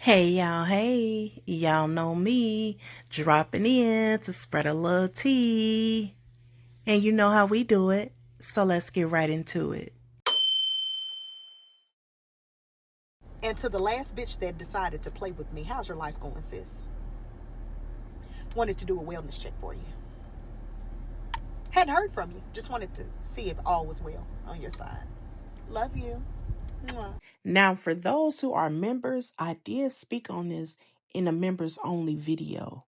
Hey y'all, hey, y'all know me, dropping in to spread a little tea. And you know how we do it, so let's get right into it. And to the last bitch that decided to play with me, how's your life going, sis? Wanted to do a wellness check for you. Hadn't heard from you. Just wanted to see if all was well on your side. Love you. Mwah. Now, for those who are members, I did speak on this in a members only video.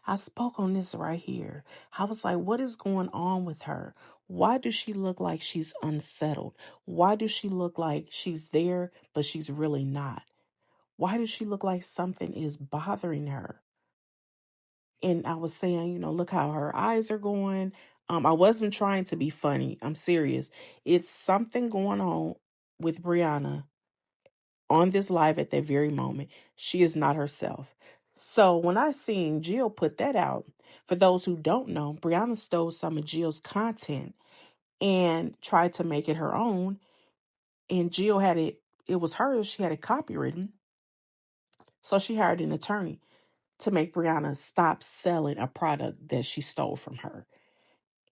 I spoke on this right here. I was like, what is going on with her? Why does she look like she's unsettled? Why does she look like she's there, but she's really not? Why does she look like something is bothering her? And I was saying, look how her eyes are going. I wasn't trying to be funny. I'm serious. It's something going on with Briana on this live at that very moment. She is not herself. So when I seen Jill put that out, for those who don't know, Briana stole some of Jill's content and tried to make it her own. And Jill had it was hers. She had it copywritten. So she hired an attorney to make Briana stop selling a product that she stole from her.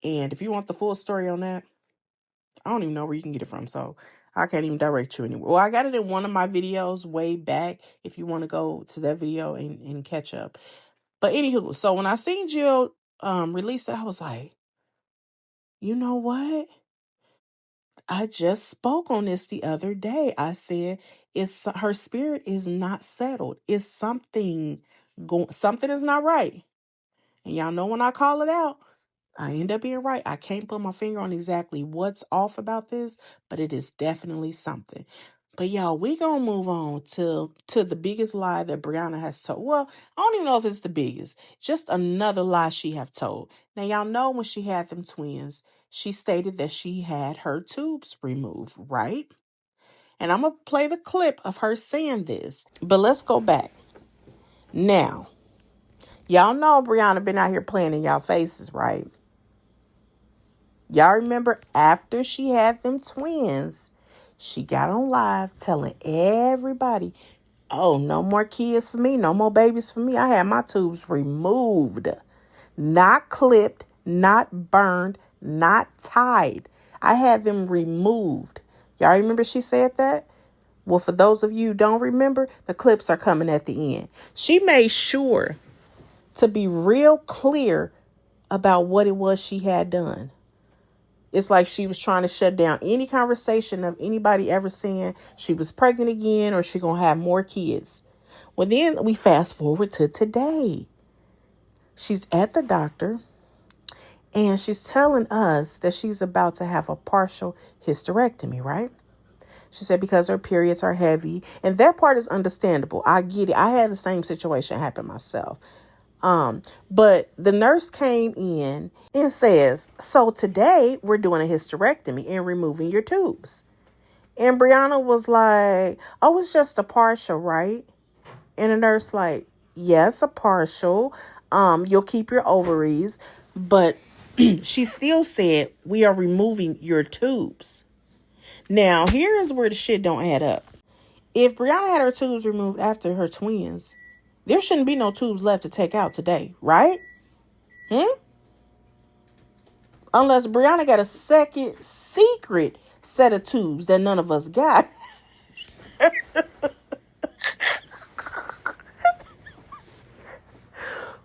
And if you want the full story on that, I don't even know where you can get it from. So I can't even direct you anywhere. Well, I got it in one of my videos way back if you want to go to that video and catch up. But anywho, so when I seen Jill release it, I was like, you know what? I just spoke on this the other day. I said her spirit is not settled. It's something something is not right. And y'all know when I call it out, I end up being right. I can't put my finger on exactly what's off about this, but it is definitely something. But y'all, we gonna move on to the biggest lie that Briana has told. Well, I don't even know if it's the biggest. Just another lie she have told. Now y'all know when she had them twins, she stated that she had her tubes removed, right? And I'm gonna play the clip of her saying this. But let's go back. Now, y'all know Briana been out here playing in y'all faces, right? Y'all remember after she had them twins, she got on live telling everybody, oh, no more kids for me, no more babies for me. I had my tubes removed, not clipped, not burned, not tied. I had them removed. Y'all remember she said that? Well, for those of you who don't remember, the clips are coming at the end. She made sure to be real clear about what it was she had done. It's like she was trying to shut down any conversation of anybody ever saying she was pregnant again or she gonna have more kids. Well, then we fast forward to today. She's at the doctor and she's telling us that she's about to have a partial hysterectomy, right? She said because her periods are heavy, and that part is understandable. I get it. I had the same situation happen myself. But the nurse came in and says, so today we're doing a hysterectomy and removing your tubes. And Briana was like, oh, it's just a partial, right? And the nurse like, yes, a partial. You'll keep your ovaries. But she still said, we are removing your tubes. Now, here is where the shit don't add up. If Briana had her tubes removed after her twins, there shouldn't be no tubes left to take out today, right? Unless Briana got a second secret set of tubes that none of us got.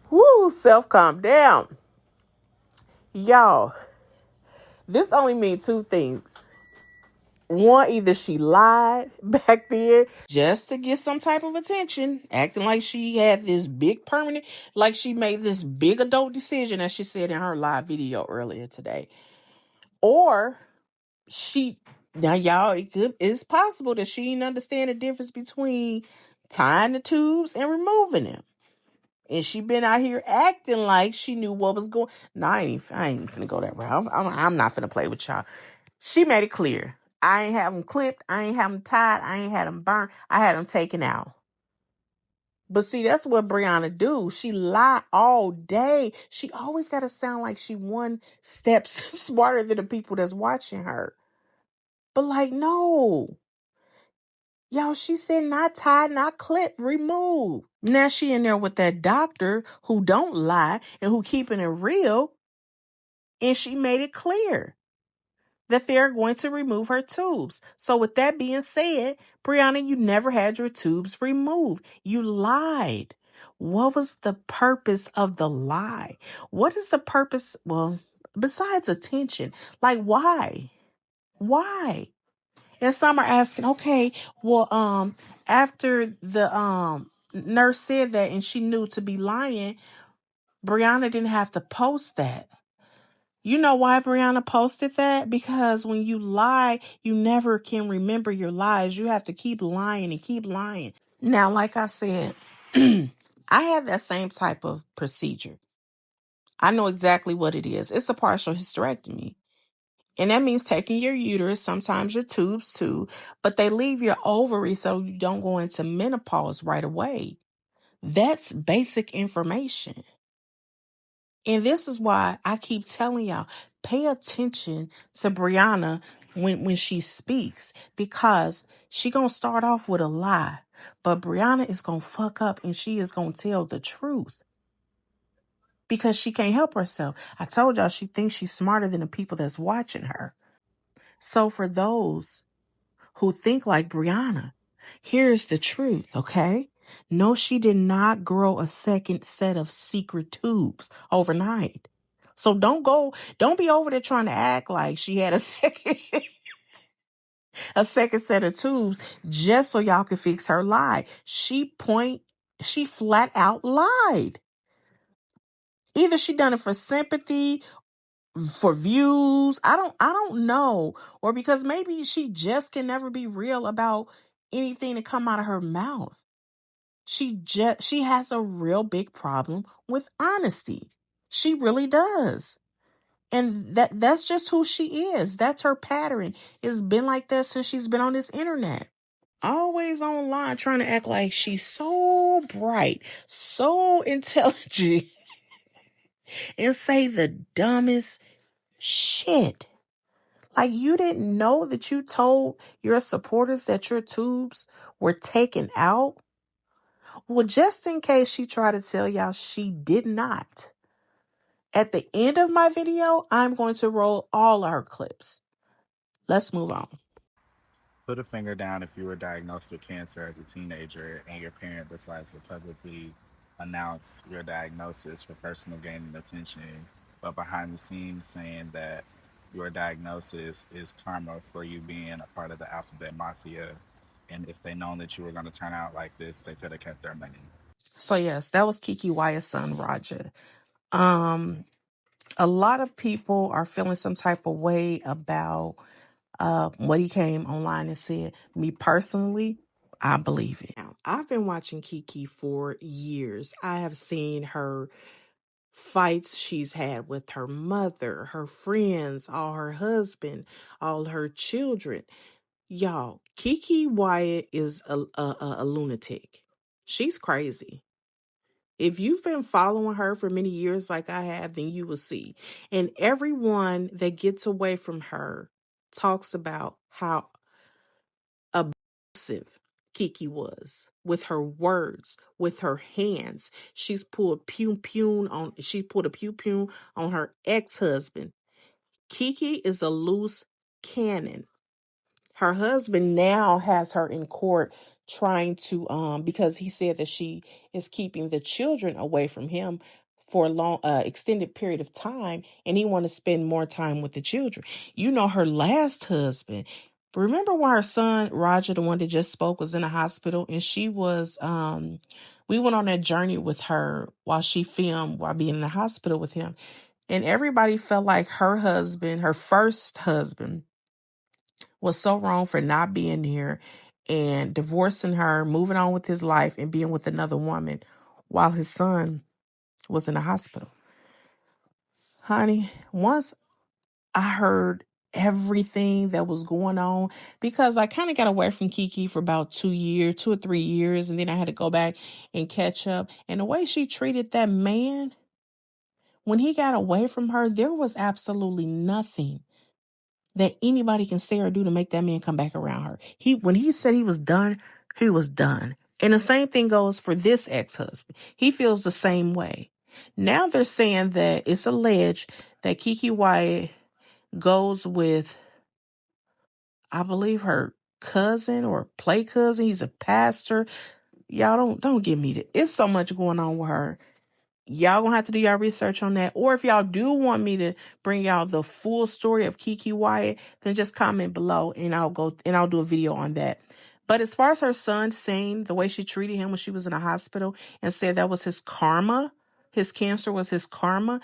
Woo, calm down. Y'all, this only means two things. One, either she lied back then just to get some type of attention, acting like she had this big permanent, like she made this big adult decision, as she said in her live video earlier today. Or now y'all, it's possible that she didn't understand the difference between tying the tubes and removing them. And she been out here acting like she knew what was going. No, I ain't finna go that route. I'm not finna play with y'all. She made it clear. I ain't have them clipped. I ain't have them tied. I ain't had them burned. I had them taken out. But see, that's what Briana do. She lie all day. She always got to sound like she one step smarter than the people that's watching her. But like, no. Y'all, she said not tied, not clipped, removed. Now she in there with that doctor who don't lie and who keeping it real. And she made it clear that they're going to remove her tubes. So with that being said, Briana, you never had your tubes removed. You lied. What was the purpose of the lie? What is the purpose? Well, besides attention, like why? Why? And some are asking, okay, well, after the nurse said that and she knew to be lying, Briana didn't have to post that. You know why Briana posted that? Because when you lie, you never can remember your lies. You have to keep lying and keep lying. Now, like I said, I have that same type of procedure. I know exactly what it is. It's a partial hysterectomy. And that means taking your uterus, sometimes your tubes too, but they leave your ovary so you don't go into menopause right away. That's basic information. And this is why I keep telling y'all, pay attention to Briana when she speaks, because she gonna start off with a lie, but Briana is gonna fuck up and she is gonna tell the truth because she can't help herself. I told y'all she thinks she's smarter than the people that's watching her. So for those who think like Briana, here's the truth, okay? No, she did not grow a second set of secret tubes overnight. So don't be over there trying to act like she had a second set of tubes just so y'all can fix her lie. She flat out lied. Either she done it for sympathy, for views, I don't know, or because maybe she just can never be real about anything that come out of her mouth. She has a real big problem with honesty. She really does. And that's just who she is. That's her pattern. It's been like that since she's been on this internet. Always online trying to act like she's so bright, so intelligent, and say the dumbest shit. Like, you didn't know that you told your supporters that your tubes were taken out? Well, just in case she tried to tell y'all she did not, at the end of my video, I'm going to roll all our clips. Let's move on. Put a finger down if you were diagnosed with cancer as a teenager and your parent decides to publicly announce your diagnosis for personal gain and attention, but behind the scenes saying that your diagnosis is karma for you being a part of the alphabet mafia. And if they'd known that you were going to turn out like this, they could have kept their money. So yes, that was Kiki Wyatt's son, Roger. A lot of people are feeling some type of way about what he came online and said. Me personally, I believe it. Now, I've been watching Kiki for years. I have seen her fights she's had with her mother, her friends, all her husband, all her children. Y'all, Kiki Wyatt is a lunatic. She's crazy. If you've been following her for many years like I have, then you will see. And everyone that gets away from her talks about how abusive Kiki was with her words, with her hands. She pulled a pew pew on her ex-husband. Kiki is a loose cannon. Her husband now has her in court trying to because he said that she is keeping the children away from him for a long extended period of time, and he want to spend more time with the children. You know, her last husband, remember when her son Roger, the one that just spoke, was in a hospital, and she was we went on that journey with her while she filmed while being in the hospital with him, and everybody felt like her husband, her first husband, was so wrong for not being there and divorcing her, moving on with his life, and being with another woman while his son was in the hospital. Honey, once I heard everything that was going on, because I kind of got away from Kiki for about 2 or 3 years, and then I had to go back and catch up. And the way she treated that man, when he got away from her, there was absolutely nothing that anybody can say or do to make that man come back around her. When he said he was done, he was done. And the same thing goes for this ex-husband. He feels the same way. Now they're saying that it's alleged that Kiki Wyatt goes with, I believe, her cousin or play cousin. He's a pastor. Y'all don't give me that. It's so much going on with her. Y'all gonna have to do y'all research on that. Or if y'all do want me to bring y'all the full story of Kiki Wyatt, then just comment below and I'll do a video on that. But as far as her son saying the way she treated him when she was in a hospital and said that was his karma, his cancer was his karma,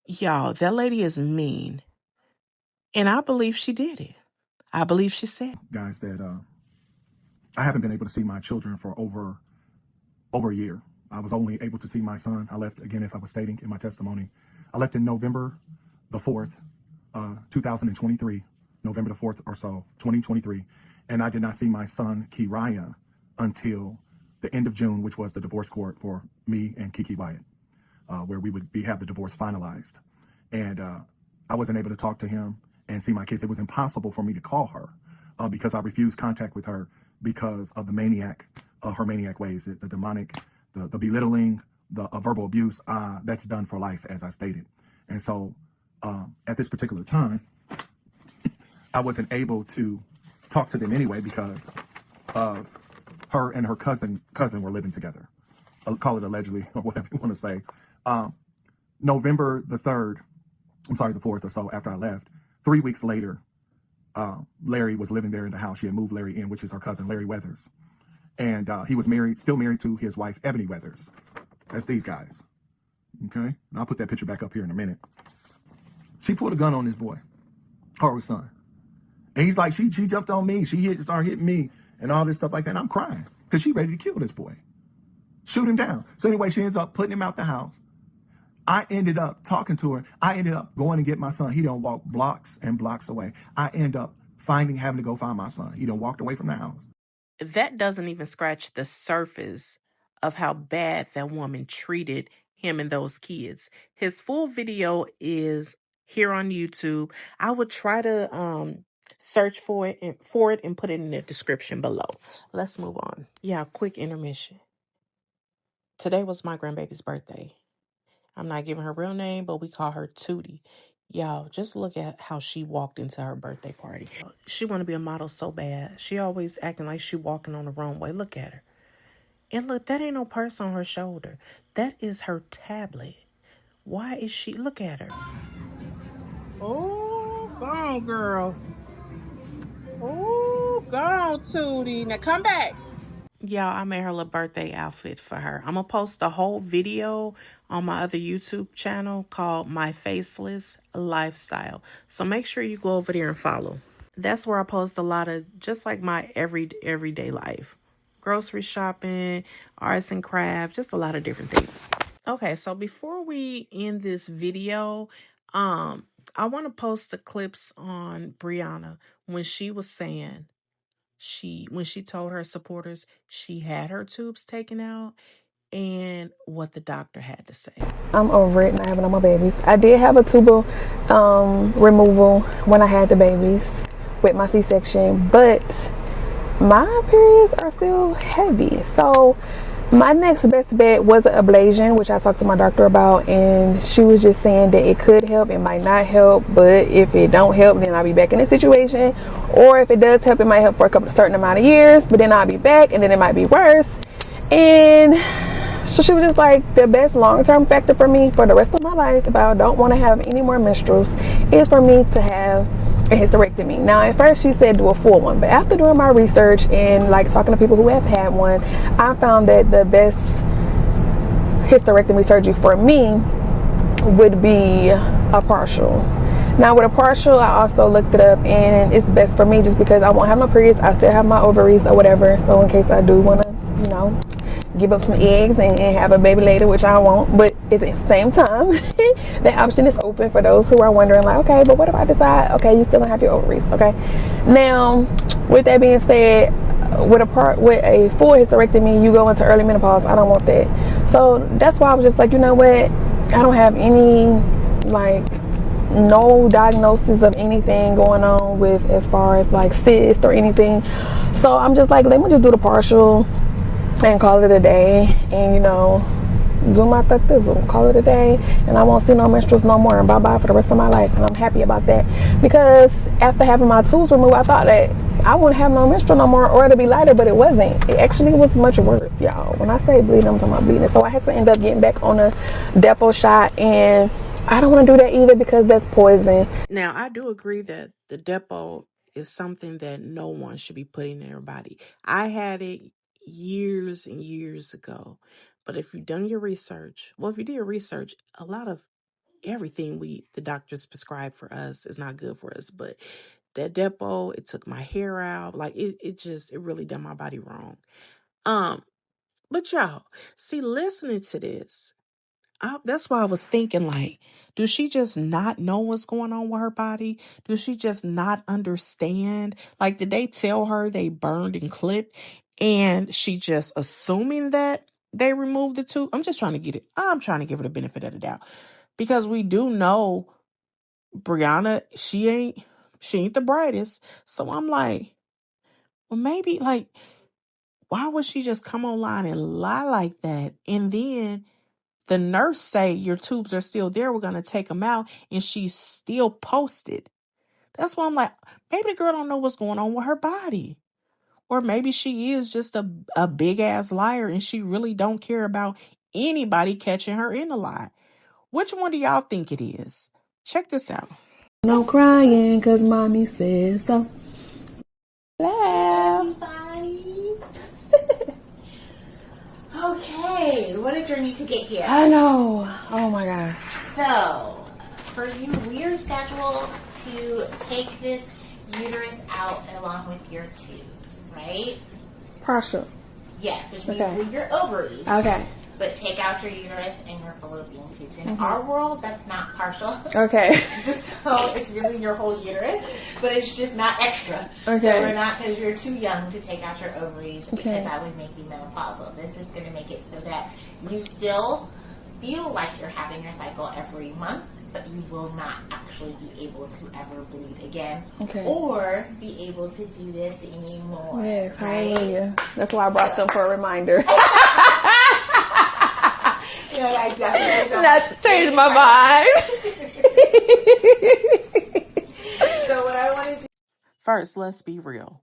y'all, that lady is mean. And I believe she did it. I believe she said. Guys, that I haven't been able to see my children for over a year. I was only able to see my son. I left, again, as I was stating in my testimony, I left in November the 4th, 2023, November the 4th or so, 2023. And I did not see my son, Briana, until the end of June, which was the divorce court for me and Kiki Wyatt, where we would have the divorce finalized. And I wasn't able to talk to him and see my kids. It was impossible for me to call her because I refused contact with her because of the maniac, her maniac ways, the demonic, the belittling, the verbal abuse that's done for life, as I stated. And so at this particular time, I wasn't able to talk to them anyway because of her and her cousin were living together. I'll call it allegedly or whatever you want to say. November the 3rd, I'm sorry, the 4th or so after I left, 3 weeks later, Larry was living there in the house. She had moved Larry in, which is her cousin, Larry Weathers. And he was still married to his wife, Ebony Weathers. That's these guys. Okay? And I'll put that picture back up here in a minute. She pulled a gun on this boy, her son. And he's like, she jumped on me. She started hitting me and all this stuff like that. And I'm crying because she's ready to kill this boy. Shoot him down. So anyway, she ends up putting him out the house. I ended up talking to her. I ended up going to get my son. He don't walk blocks and blocks away. I end up having to go find my son. He done walked away from the house. That doesn't even scratch the surface of how bad that woman treated him and those kids. His full video is here on YouTube. I would try to search for it and put it in the description below. Let's move on. Yeah, quick intermission. Today was my grandbaby's birthday. I'm not giving her real name, but we call her Tootie. Y'all, just look at how she walked into her birthday party. She want to be a model so bad. She always acting like she walking on the wrong way. Look at her. And look, that ain't no purse on her shoulder. That is her tablet. Why is she? Look at her. Oh, go on, girl. Oh, go on, Tootie. Now come back. Y'all, I made her little birthday outfit for her. I'm going to post the whole video on my other YouTube channel called My Faceless Lifestyle. So make sure you go over there and follow. That's where I post a lot of just like my everyday life. Grocery shopping, arts and crafts, just a lot of different things. Okay, so before we end this video, I want to post the clips on Briana when she was saying when she told her supporters she had her tubes taken out and what the doctor had to say. I'm over it, not having all my babies. I did have a tubal removal when I had the babies with my C-section, but my periods are still heavy. So my next best bet was an ablation, which I talked to my doctor about, and she was just saying that it could help, it might not help, but if it don't help, then I'll be back in this situation. Or if it does help, it might help for a certain amount of years, but then I'll be back and then it might be worse. And so she was just like, the best long-term factor for me for the rest of my life, if I don't want to have any more menstruals, is for me to have a hysterectomy. Now at first she said do a full one, but after doing my research and like talking to people who have had one, I found that the best hysterectomy surgery for me would be a partial. Now with a partial, I also looked it up and it's best for me just because I won't have my periods, I still have my ovaries or whatever, so in case I do want to, you know, give up some eggs and have a baby later, which I won't, but at the same time the option is open for those who are wondering like, okay, but what if I decide, okay, you still don't have your ovaries, okay? Now with that being said, with a full hysterectomy, you go into early menopause. I don't want that. So that's why I was just like, you know what, I don't have any like no diagnosis of anything going on with as far as like cyst or anything. So I'm just like, let me just do the partial and call it a day, and do my thuck thizzle, call it a day, and I won't see no menstruals no more, and bye-bye for the rest of my life. And I'm happy about that, because after having my tubes removed, I thought that I wouldn't have no menstrual no more, or it'll be lighter, but it wasn't. It actually was much worse, y'all. When I say bleeding, I'm talking about bleeding. So I had to end up getting back on a depot shot, and I don't want to do that either, because that's poison. Now, I do agree that the depot is something that no one should be putting in their body. I had it years and years ago. But if you've done your research, if you did your research, a lot of everything the doctors prescribe for us is not good for us. But that depot, it took my hair out. Like it really done my body wrong. But y'all, see, listening to this, that's why I was thinking, like, does she just not know what's going on with her body? Does she just not understand? Like, did they tell her they burned and clipped, and she just assuming that they removed the tube? I'm trying to give her the benefit of the doubt, because we do know Briana, she ain't the brightest. So I'm like, well, maybe, like, why would she just come online and lie like that? And then the nurse say your tubes are still there, we're going to take them out, and she's still posted. That's why I'm like, maybe the girl don't know what's going on with her body. Or maybe she is just a big ass liar, and she really don't care about anybody catching her in a lie. Which one do y'all think it is? Check this out. No crying, cause mommy says so. Hello. Okay, what a journey to get here. I know. Oh my gosh. So, for you, we are scheduled to take this uterus out along with your tubes, right? Partial. Yes, which means leave your ovaries. Okay. But take out your uterus and your fallopian tubes. In our world, that's not partial. Okay. So it's really your whole uterus, but it's just not extra. Okay. So we're not, because you're too young to take out your ovaries, because that would make you menopausal. This is going to make it so that you still feel like you're having your cycle every month, but you will not actually be able to ever bleed again, or be able to do this anymore. Yes, right? hallelujah. That's why I brought them for a reminder. Yeah, I definitely don't. That's changed my mind. So what I want to do. First, let's be real.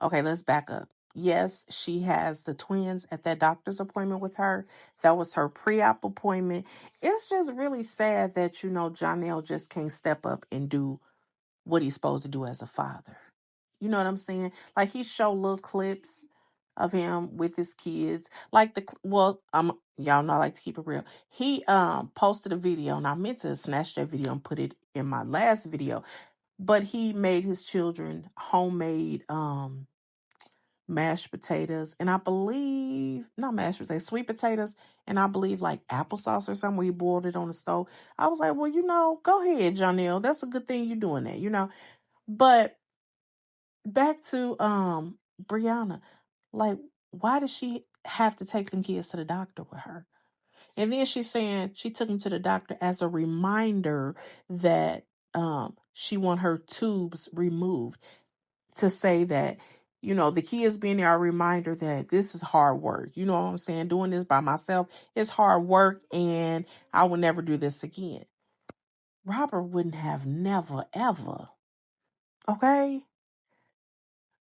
Okay, let's back up. Yes, she has the twins at that doctor's appointment with her. That was her pre-op appointment. It's just really sad that, Johnell just can't step up and do what he's supposed to do as a father. You know what I'm saying? Like, he showed little clips of him with his kids. Like y'all know I like to keep it real. He posted a video, and I meant to snatch that video and put it in my last video. But he made his children homemade mashed potatoes, and I believe not mashed potatoes, sweet potatoes, and I believe like applesauce or something, where he boiled it on the stove. I was like, well, go ahead, Jonnell. That's a good thing you're doing that, But back to Briana, like, why does she have to take them kids to the doctor with her? And then she's saying she took them to the doctor as a reminder that she want her tubes removed, to say that, the kids being there are a reminder that this is hard work. You know what I'm saying? Doing this by myself is hard work, and I will never do this again. Robert wouldn't have never, ever. Okay?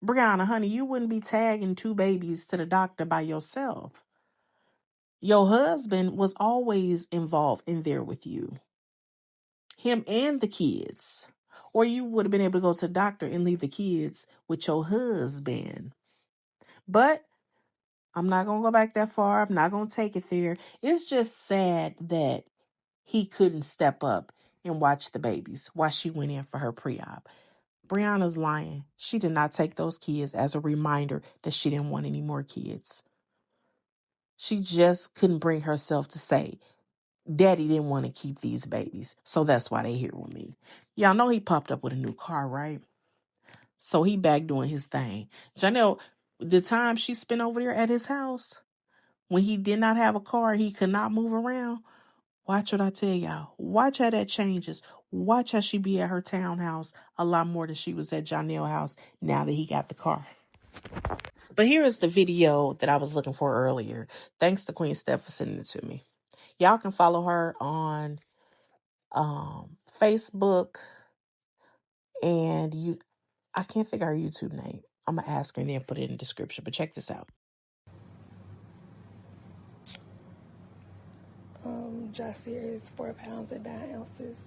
Briana, honey, you wouldn't be tagging 2 babies to the doctor by yourself. Your husband was always involved in there with you. Him and the kids. Or you would have been able to go to the doctor and leave the kids with your husband. But I'm not going to go back that far. I'm not going to take it there. It's just sad that he couldn't step up and watch the babies while she went in for her pre-op. Brianna's lying. She did not take those kids as a reminder that she didn't want any more kids. She just couldn't bring herself to say, Daddy didn't want to keep these babies, so that's why they here with me. Y'all know he popped up with a new car, right? So he back doing his thing. Johnell, the time she spent over there at his house, when he did not have a car, he could not move around. Watch what I tell y'all. Watch how that changes. Watch how she be at her townhouse a lot more than she was at Jonnell house now that he got the car. But here is the video that I was looking for earlier. Thanks to Queen Steph for sending it to me. Y'all can follow her on Facebook, and I can't figure out her YouTube name. I'm going to ask her and then put it in the description. But check this out. Jasir is 4 pounds and 9 ounces.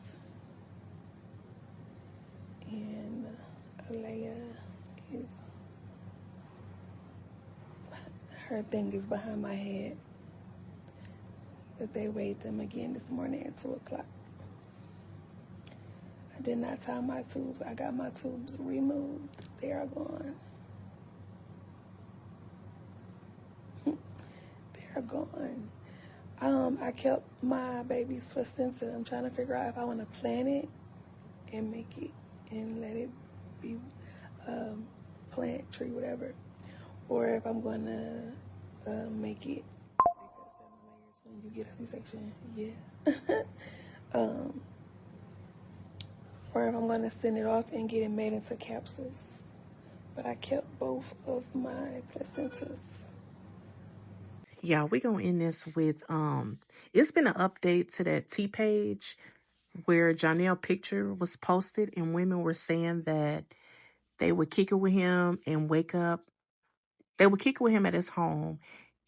And Alea is, her thing is behind my head. But they weighed them again this morning at 2 o'clock. I did not tie my tubes. I got my tubes removed. They are gone. They are gone. I kept my baby's placenta. I'm trying to figure out if I want to plant it and make it and let it be plant, tree, whatever, or if I'm going to make it, because 7 layers when you get a C-section, yeah. Or if I'm going to send it off and get it made into capsules. But I kept both of my placentas. Yeah, we're going to end this with, it's been an update to that T page where Jonnell picture was posted and women were saying that they would kick it with him and wake up. They would kick it with him at his home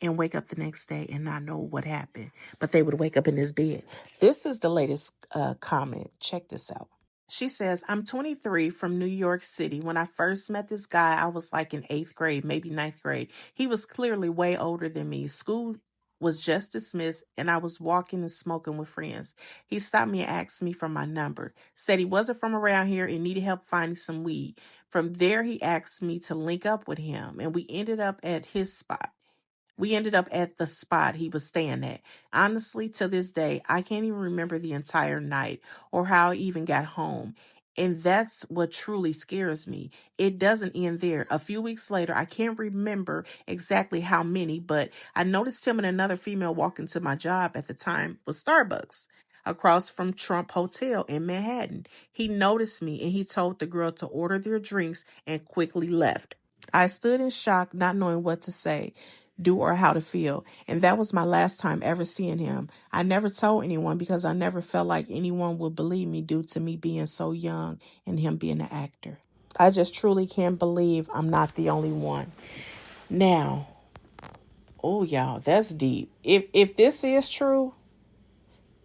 and wake up the next day and not know what happened. But they would wake up in his bed. This is the latest comment. Check this out. She says, I'm 23 from New York City. When I first met this guy, I was like in 8th grade, maybe 9th grade. He was clearly way older than me. School was just dismissed and I was walking and smoking with friends. He stopped me and asked me for my number. Said he wasn't from around here and needed help finding some weed. From there, he asked me to link up with him and we ended up at his spot. We ended up at the spot he was staying at. Honestly, to this day, I can't even remember the entire night or how I even got home. And that's what truly scares me. It doesn't end there. A few weeks later, I can't remember exactly how many, but I noticed him and another female walk into my job at the time was Starbucks across from Trump Hotel in Manhattan. He noticed me and he told the girl to order their drinks and quickly left. I stood in shock, not knowing what to say, do, or how to feel. And that was my last time ever seeing him. I never told anyone because I never felt like anyone would believe me due to me being so young and him being an actor. I just truly can't believe I'm not the only one. Now, oh y'all, that's deep. If this is true,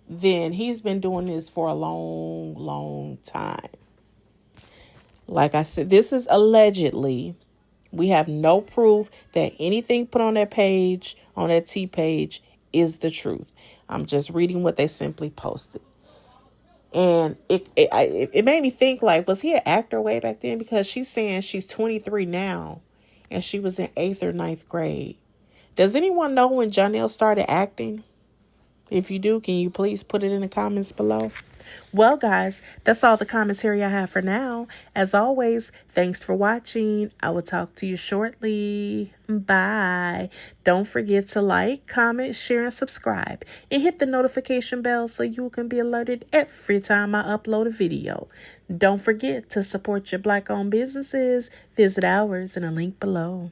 then he's been doing this for a long, long time. Like I said, this is allegedly. We have no proof that anything put on that page, on that T page, is the truth. I'm just reading what they simply posted. And it made me think, like, was he an actor way back then? Because she's saying she's 23 now and she was in 8th or 9th grade. Does anyone know when Johnell started acting? If you do, can you please put it in the comments below? Well, guys, that's all the commentary I have for now. As always, thanks for watching. I will talk to you shortly. Bye. Don't forget to like, comment, share, and subscribe. And hit the notification bell so you can be alerted every time I upload a video. Don't forget to support your Black-owned businesses. Visit ours in a link below.